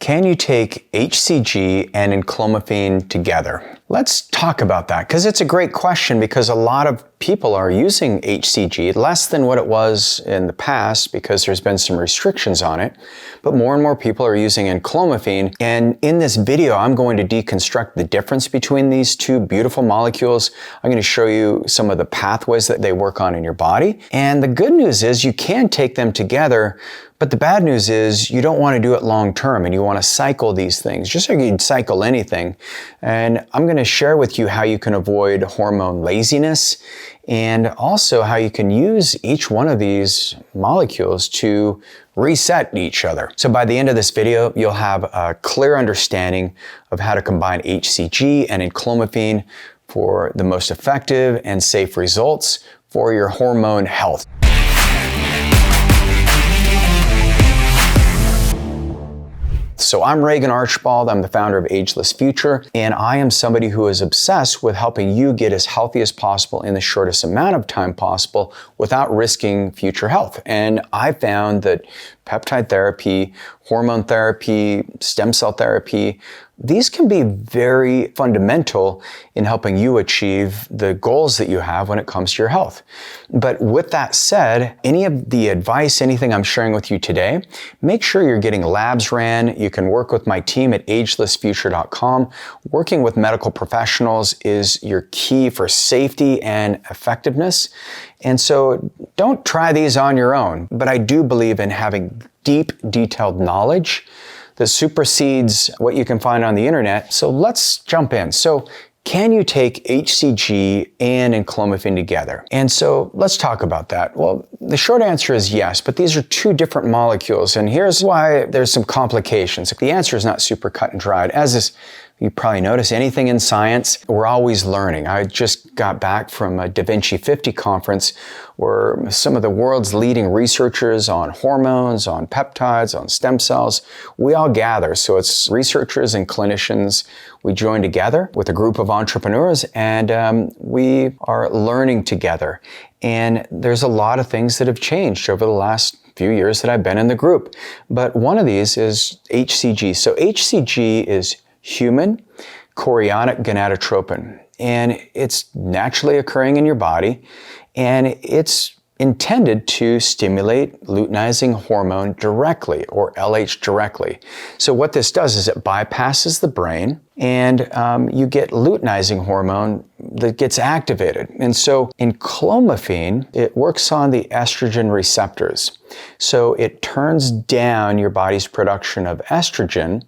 Can you take HCG and enclomiphene together? Let's talk about that because it's a great question because a lot of people are using HCG, less than what it was in the past because there's been some restrictions on it, but more and more people are using enclomiphene. And in this video, I'm going to deconstruct the difference between these two beautiful molecules. I'm going to show you some of the pathways that they work on in your body. And the good news is you can take them together, but the bad news is you don't want to do it long term and you want to cycle these things, just like you'd cycle anything. And I'm going to share with you how you can avoid hormone laziness and also how you can use each one of these molecules to reset each other. So by the end of this video, you'll have a clear understanding of how to combine HCG and enclomiphene for the most effective and safe results for your hormone health. So I'm Regan Archibald, I'm the founder of Ageless Future, and I am somebody who is obsessed with helping you get as healthy as possible in the shortest amount of time possible without risking future health. And I found that peptide therapy, hormone therapy, stem cell therapy, these can be very fundamental in helping you achieve the goals that you have when it comes to your health. But with that said, any of the advice, anything I'm sharing with you today, make sure you're getting labs ran. You can work with my team at agelessfuture.com. Working with medical professionals is your key for safety and effectiveness. And so don't try these on your own, but I do believe in having deep, detailed knowledge that supersedes what you can find on the internet. So let's jump in. So can you take HCG and enclomiphene together? And so let's talk about that. Well, the short answer is yes, but these are two different molecules. And here's why there's some complications. The answer is not super cut and dried. As is, you probably notice anything in science, we're always learning. I just got back from a Da Vinci 50 conference where some of the world's leading researchers on hormones, on peptides, on stem cells, we all gather. So it's researchers and clinicians. We join together with a group of entrepreneurs and we are learning together. And there's a lot of things that have changed over the last few years that I've been in the group. But one of these is HCG. So HCG is human chorionic gonadotropin, and it's naturally occurring in your body, and it's intended to stimulate luteinizing hormone directly, or LH directly. So what this does is it bypasses the brain, and you get luteinizing hormone that gets activated. And so enclomiphene, it works on the estrogen receptors. So it turns down your body's production of estrogen.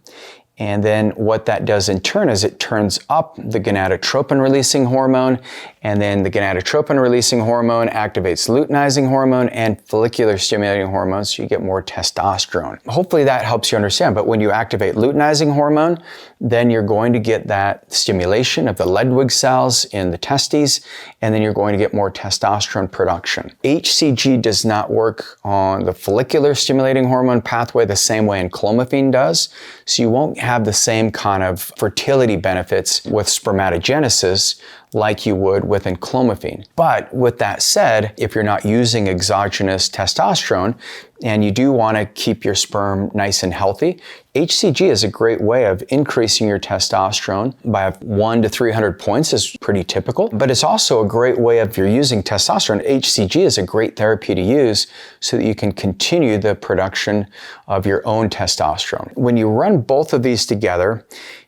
And then what that does in turn is it turns up the gonadotropin releasing hormone, and then the gonadotropin releasing hormone activates luteinizing hormone and follicular stimulating hormone, so you get more testosterone. Hopefully that helps you understand, but when you activate luteinizing hormone, then you're going to get that stimulation of the Ledwig cells in the testes, and then you're going to get more testosterone production. HCG does not work on the follicular stimulating hormone pathway the same way enclomiphene does, so you won't have the same kind of fertility benefits with spermatogenesis like you would with enclomiphene. But with that said, if you're not using exogenous testosterone and you do want to keep your sperm nice and healthy, HCG is a great way of increasing your testosterone by 100 to 300 points is pretty typical, but it's also a great way of, if you're using testosterone, HCG is a great therapy to use so that you can continue the production of your own testosterone. When you run both of these together,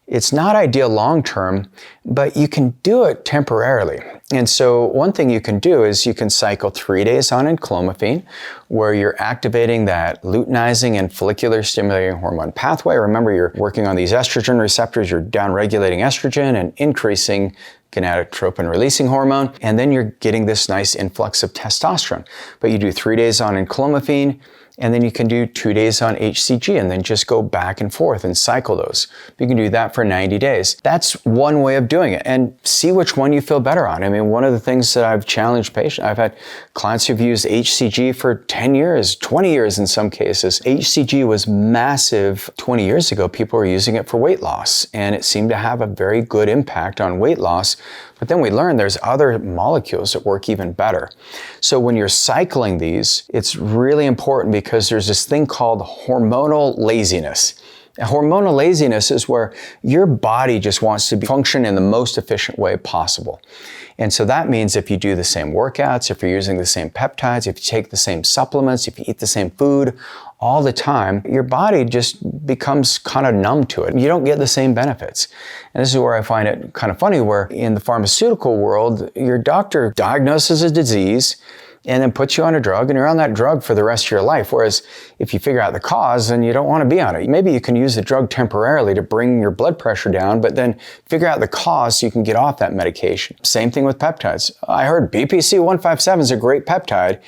it's not ideal long-term, but you can do it temporarily. And so one thing you can do is you can cycle 3 days on enclomiphene, where you're activating that luteinizing and follicular stimulating hormone pathway. Remember, you're working on these estrogen receptors, you're downregulating estrogen and increasing gonadotropin releasing hormone, and then you're getting this nice influx of testosterone. But you do 3 days on enclomiphene, and then you can do 2 days on HCG and then just go back and forth and cycle those. You can do that for 90 days. That's one way of doing it, and see which one you feel better on. I mean, one of the things that I've challenged patients, I've had clients who've used HCG for 10 years, 20 years in some cases. HCG was massive 20 years ago. People were using it for weight loss, and it seemed to have a very good impact on weight loss. But then we learned there's other molecules that work even better. So when you're cycling these, it's really important because there's this thing called hormonal laziness. Hormonal laziness is where your body just wants to function in the most efficient way possible. And so that means if you do the same workouts, if you're using the same peptides, if you take the same supplements, if you eat the same food all the time, your body just becomes kind of numb to it. You don't get the same benefits. And this is where I find it kind of funny, where in the pharmaceutical world, your doctor diagnoses a disease and then puts you on a drug, and you're on that drug for the rest of your life. Whereas if you figure out the cause, then you don't want to be on it. Maybe you can use the drug temporarily to bring your blood pressure down, but then figure out the cause so you can get off that medication. Same thing with peptides. I heard BPC 157 is a great peptide,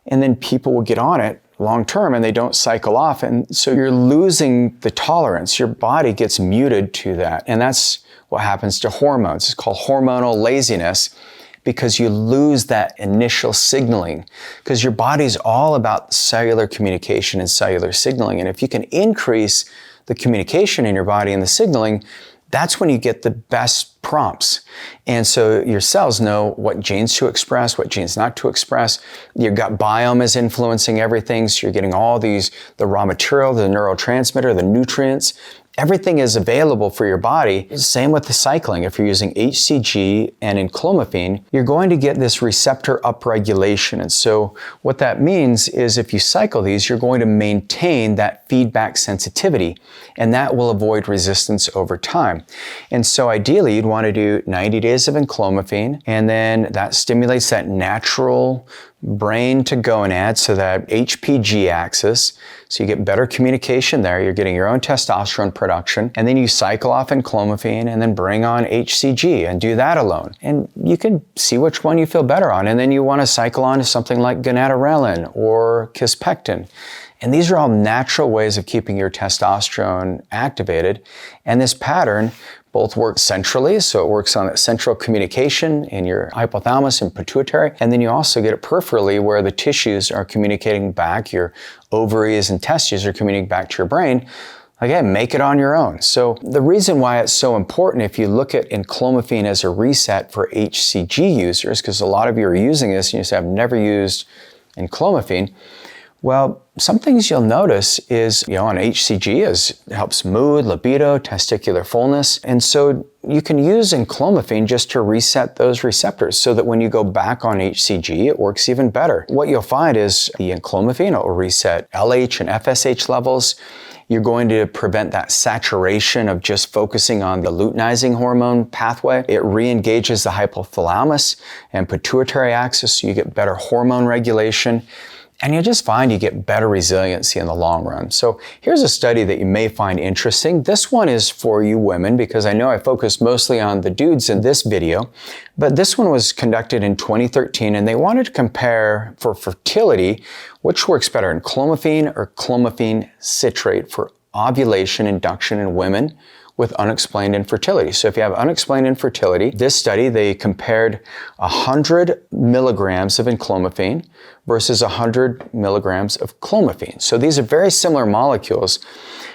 and then people will get on it long term and they don't cycle off. And so you're losing the tolerance. Your body gets muted to that. And that's what happens to hormones. It's called hormonal laziness, because you lose that initial signaling, because your body's all about cellular communication and cellular signaling. And if you can increase the communication in your body and the signaling, that's when you get the best prompts. And so your cells know what genes to express, what genes not to express. Your gut biome is influencing everything. So you're getting all these, the raw material, the neurotransmitter, the nutrients. Everything is available for your body. Same with the cycling. If you're using HCG and Enclomiphene, you're going to get this receptor upregulation. And so what that means is if you cycle these, you're going to maintain that feedback sensitivity, and that will avoid resistance over time. And so ideally, you'd want to do 90 days of Enclomiphene, and then that stimulates that natural brain to gonad, so that HPG axis, so you get better communication there. You're getting your own testosterone production, and then you cycle off Enclomiphene and then bring on HCG and do that alone. And you can see which one you feel better on, and then you want to cycle on to something like gonadorelin or kispectin. And these are all natural ways of keeping your testosterone activated. And this pattern both work centrally, so it works on central communication in your hypothalamus and pituitary, and then you also get it peripherally where the tissues are communicating back, your ovaries and testes are communicating back to your brain. Again, make it on your own. So the reason why it's so important, if you look at Enclomiphene as a reset for HCG users, because a lot of you are using this and you say, I've never used Enclomiphene. Well, some things you'll notice is, on HCG it helps mood, libido, testicular fullness. And so you can use Enclomiphene just to reset those receptors so that when you go back on HCG, it works even better. What you'll find is the Enclomiphene will reset LH and FSH levels. You're going to prevent that saturation of just focusing on the luteinizing hormone pathway. It re-engages the hypothalamus and pituitary axis, so you get better hormone regulation. And you'll just find you get better resiliency in the long run. So here's a study that you may find interesting. This one is for you women, because I know I focused mostly on the dudes in this video, but this one was conducted in 2013, and they wanted to compare for fertility, which works better, Enclomiphene or clomiphene citrate for ovulation induction in women with unexplained infertility. So if you have unexplained infertility, this study, they compared 100 milligrams of Enclomiphene versus 100 milligrams of clomiphene. So these are very similar molecules,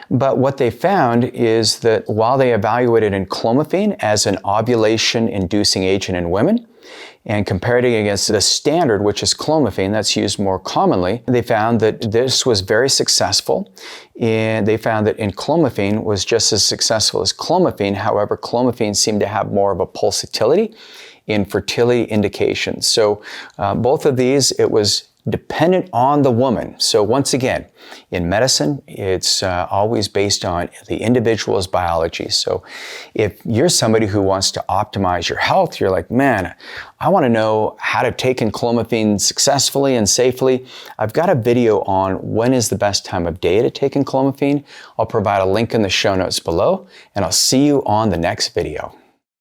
but what they found is that while they evaluated Enclomiphene as an ovulation-inducing agent in women, and compared it against the standard, which is clomiphene, that's used more commonly, they found that this was very successful. And they found that Enclomiphene was just as successful as clomiphene. However, clomiphene seemed to have more of a pulsatility in fertility indications. So both of these, it was dependent on the woman. So once again, in medicine, it's always based on the individual's biology. So if you're somebody who wants to optimize your health, you're like, man, I want to know how to take Enclomiphene successfully and safely. I've got a video on when is the best time of day to take Enclomiphene. I'll provide a link in the show notes below, and I'll see you on the next video.